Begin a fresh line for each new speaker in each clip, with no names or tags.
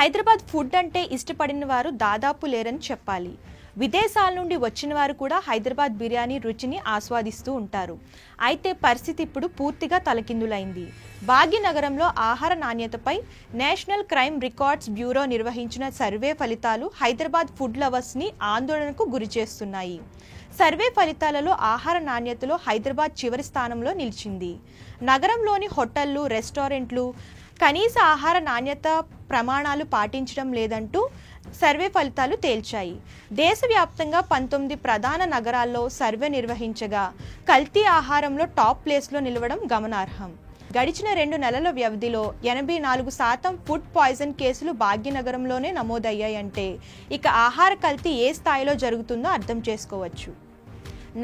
Hyderabad food అంటే ఇష్టపడిన వారు దాదాపు లేరని చెప్పాలి. విదేశాల నుండి వచ్చిన వారు కూడా హైదరాబాద్ బిర్యానీ రుచిని ఆస్వాదిస్తూ ఉంటారు. అయితే పరిస్థితి ఇప్పుడు పూర్తిగా తలకిందులైంది. భాగ్యనగరంలో ఆహార నాణ్యతపై నేషనల్ క్రైమ్ రికార్డ్స్ బ్యూరో నిర్వహించిన సర్వే ఫలితాలు హైదరాబాద్ ఫుడ్ లవర్స్ని ఆందోళనకు గురిచేస్తున్నాయి. సర్వే ఫలితాలలో ఆహార నాణ్యతలో హైదరాబాద్ చివరి స్థానంలో నిలిచింది. నగరంలోని హోటళ్లు, రెస్టారెంట్లు కనీస ఆహార నాణ్యత ప్రమాణాలు పాటించడం లేదంటూ సర్వే ఫలితాలు తేల్చాయి. దేశవ్యాప్తంగా 19 ప్రధాన నగరాల్లో సర్వే నిర్వహించగా కల్తీ ఆహారంలో టాప్ ప్లేస్లో నిలవడం గమనార్హం. గడిచిన 2 నెలల వ్యవధిలో 84% ఫుడ్ పాయిజన్ కేసులు భాగ్యనగరంలోనే నమోదయ్యాయంటే ఇక ఆహార కల్తీ ఏ స్థాయిలో జరుగుతుందో అర్థం చేసుకోవచ్చు.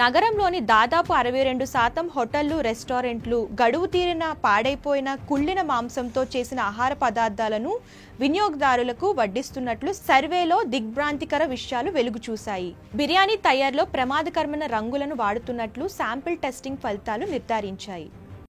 నగరంలోని దాదాపు 62% హోటళ్లు, రెస్టారెంట్లు గడువు తీరిన, పాడైపోయిన, కుళ్ళిన మాంసంతో చేసిన ఆహార పదార్థాలను వినియోగదారులకు వడ్డిస్తున్నట్లు సర్వేలో దిగ్భ్రాంతికర విషయాలు వెలుగు చూశాయి. బిర్యానీ తయారీలో ప్రమాదకరమైన రంగులను వాడుతున్నట్లు శాంపిల్ టెస్టింగ్ ఫలితాలు నిర్ధారించాయి.